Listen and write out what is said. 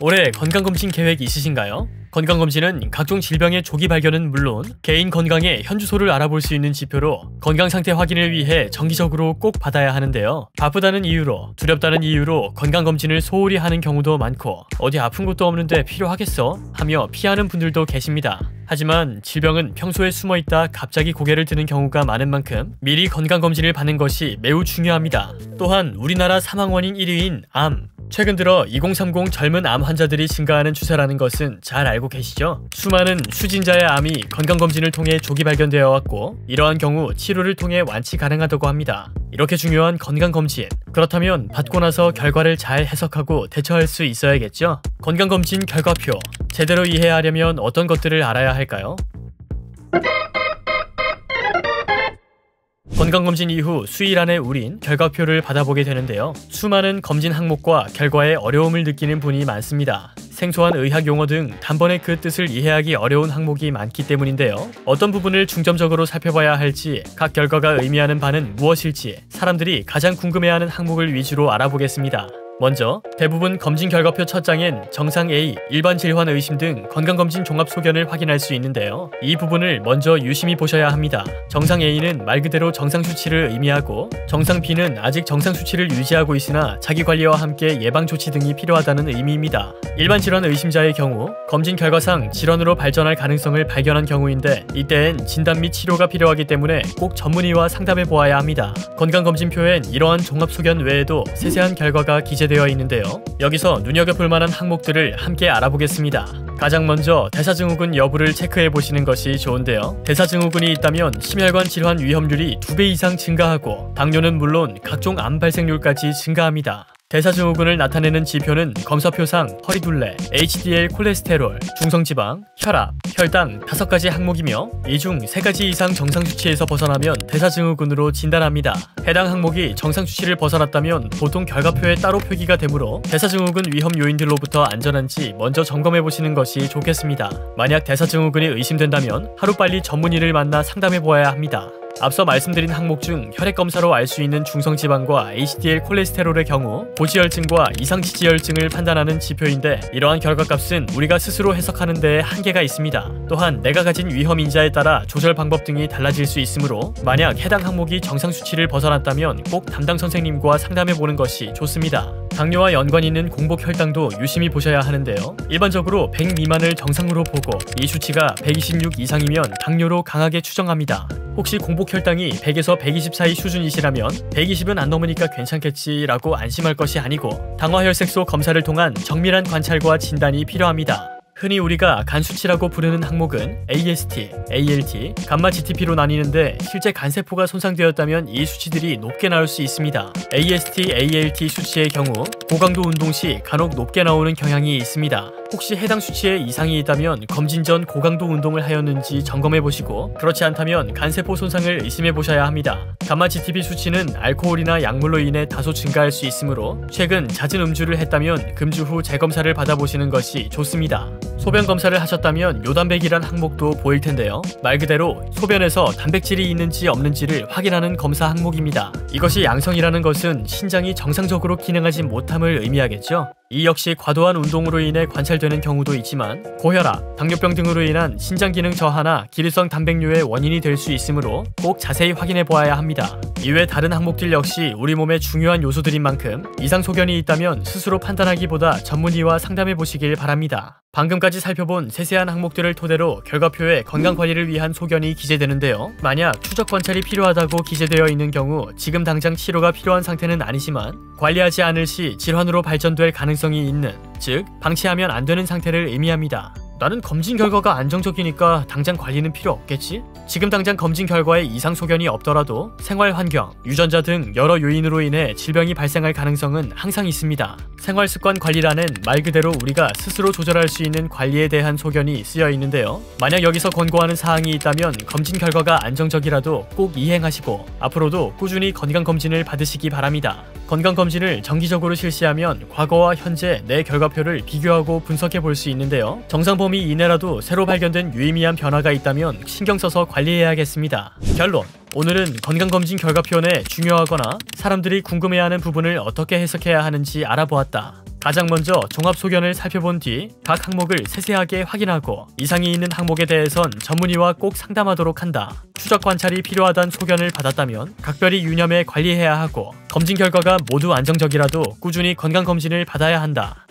올해 건강검진 계획 있으신가요? 건강검진은 각종 질병의 조기 발견은 물론 개인 건강의 현주소를 알아볼 수 있는 지표로 건강 상태 확인을 위해 정기적으로 꼭 받아야 하는데요. 바쁘다는 이유로, 두렵다는 이유로 건강검진을 소홀히 하는 경우도 많고 어디 아픈 것도 없는데 필요하겠어? 하며 피하는 분들도 계십니다. 하지만 질병은 평소에 숨어있다 갑자기 고개를 드는 경우가 많은 만큼 미리 건강검진을 받는 것이 매우 중요합니다. 또한 우리나라 사망 원인 1위인 암, 최근 들어 2030 젊은 암 환자들이 증가하는 추세라는 것은 잘 알고 계시죠? 수많은 수진자의 암이 건강검진을 통해 조기 발견되어 왔고 이러한 경우 치료를 통해 완치 가능하다고 합니다. 이렇게 중요한 건강검진, 그렇다면 받고 나서 결과를 잘 해석하고 대처할 수 있어야겠죠? 건강검진 결과표, 제대로 이해하려면 어떤 것들을 알아야 할까요? 건강검진 이후 수일 안에 우린 결과표를 받아보게 되는데요. 수많은 검진 항목과 결과에 어려움을 느끼는 분이 많습니다. 생소한 의학 용어 등 단번에 그 뜻을 이해하기 어려운 항목이 많기 때문인데요. 어떤 부분을 중점적으로 살펴봐야 할지, 각 결과가 의미하는 바는 무엇일지 사람들이 가장 궁금해하는 항목을 위주로 알아보겠습니다. 먼저 대부분 검진 결과표 첫 장엔 정상 A, 일반 질환 의심 등 건강검진 종합 소견을 확인할 수 있는데요. 이 부분을 먼저 유심히 보셔야 합니다. 정상 A는 말 그대로 정상 수치를 의미하고 정상 B는 아직 정상 수치를 유지하고 있으나 자기관리와 함께 예방 조치 등이 필요하다는 의미입니다. 일반 질환 의심자의 경우 검진 결과상 질환으로 발전할 가능성을 발견한 경우인데 이때엔 진단 및 치료가 필요하기 때문에 꼭 전문의와 상담해 보아야 합니다. 건강검진표엔 이러한 종합 소견 외에도 세세한 결과가 기재되어 있는데요. 여기서 눈여겨볼 만한 항목들을 함께 알아보겠습니다. 가장 먼저 대사증후군 여부를 체크해 보시는 것이 좋은데요. 대사증후군이 있다면 심혈관 질환 위험률이 2배 이상 증가하고 당뇨는 물론 각종 암 발생률까지 증가합니다. 대사증후군을 나타내는 지표는 검사표상 허리둘레, HDL 콜레스테롤, 중성지방, 혈압, 혈당 5가지 항목이며 이 중 3가지 이상 정상 수치에서 벗어나면 대사증후군으로 진단합니다. 해당 항목이 정상 수치를 벗어났다면 보통 결과표에 따로 표기가 되므로 대사증후군 위험 요인들로부터 안전한지 먼저 점검해 보시는 것이 좋겠습니다. 만약 대사증후군이 의심된다면 하루빨리 전문의를 만나 상담해 보아야 합니다. 앞서 말씀드린 항목 중 혈액검사로 알 수 있는 중성지방과 HDL 콜레스테롤의 경우 고지혈증과 이상지지혈증을 판단하는 지표인데 이러한 결과값은 우리가 스스로 해석하는 데에 한계가 있습니다. 또한 내가 가진 위험 인자에 따라 조절 방법 등이 달라질 수 있으므로 만약 해당 항목이 정상 수치를 벗어났다면 꼭 담당 선생님과 상담해보는 것이 좋습니다. 당뇨와 연관 있는 공복 혈당도 유심히 보셔야 하는데요. 일반적으로 100 미만을 정상으로 보고 이 수치가 126 이상이면 당뇨로 강하게 추정합니다. 혹시 공복 혈당이 100에서 120 사이 수준이시라면 120은 안 넘으니까 괜찮겠지라고 안심할 것이 아니고 당화혈색소 검사를 통한 정밀한 관찰과 진단이 필요합니다. 흔히 우리가 간 수치라고 부르는 항목은 AST, ALT, 감마 GTP로 나뉘는데 실제 간세포가 손상되었다면 이 수치들이 높게 나올 수 있습니다. AST, ALT 수치의 경우 고강도 운동 시 간혹 높게 나오는 경향이 있습니다. 혹시 해당 수치에 이상이 있다면 검진 전 고강도 운동을 하였는지 점검해보시고 그렇지 않다면 간세포 손상을 의심해보셔야 합니다. 감마 GTP 수치는 알코올이나 약물로 인해 다소 증가할 수 있으므로 최근 잦은 음주를 했다면 금주 후 재검사를 받아보시는 것이 좋습니다. 소변 검사를 하셨다면 요단백이란 항목도 보일 텐데요. 말 그대로 소변에서 단백질이 있는지 없는지를 확인하는 검사 항목입니다. 이것이 양성이라는 것은 신장이 정상적으로 기능하지 못함을 의미하겠죠. 이 역시 과도한 운동으로 인해 관찰되는 경우도 있지만 고혈압, 당뇨병 등으로 인한 신장 기능 저하나 기르성 단백뇨의 원인이 될 수 있으므로 꼭 자세히 확인해 보아야 합니다. 이외 다른 항목들 역시 우리 몸의 중요한 요소들인 만큼 이상 소견이 있다면 스스로 판단하기보다 전문의와 상담해 보시길 바랍니다. 방금까지 살펴본 세세한 항목들을 토대로 결과표에 건강관리를 위한 소견이 기재되는데요. 만약 추적 관찰이 필요하다고 기재되어 있는 경우 지금 당장 치료가 필요한 상태는 아니지만 관리하지 않을 시 질환으로 발전될 가능성이 있는, 즉 방치하면 안 되는 상태를 의미합니다. 나는 검진 결과가 안정적이니까 당장 관리는 필요 없겠지? 지금 당장 검진 결과에 이상 소견이 없더라도 생활 환경, 유전자 등 여러 요인으로 인해 질병이 발생할 가능성은 항상 있습니다. 생활습관 관리란엔 말 그대로 우리가 스스로 조절할 수 있는 관리에 대한 소견이 쓰여 있는데요. 만약 여기서 권고하는 사항이 있다면 검진 결과가 안정적이라도 꼭 이행하시고 앞으로도 꾸준히 건강검진을 받으시기 바랍니다. 건강검진을 정기적으로 실시하면 과거와 현재 내 결과표를 비교하고 분석해 볼 수 있는데요. 정상 범위 이내라도 새로 발견된 유의미한 변화가 있다면 신경 써서 관리해야겠습니다. 결론. 오늘은 건강검진 결과표 내 중요하거나 사람들이 궁금해하는 부분을 어떻게 해석해야 하는지 알아보았다. 가장 먼저 종합 소견을 살펴본 뒤 각 항목을 세세하게 확인하고 이상이 있는 항목에 대해선 전문의와 꼭 상담하도록 한다. 추적 관찰이 필요하단 소견을 받았다면 각별히 유념해 관리해야 하고 검진 결과가 모두 안정적이라도 꾸준히 건강검진을 받아야 한다.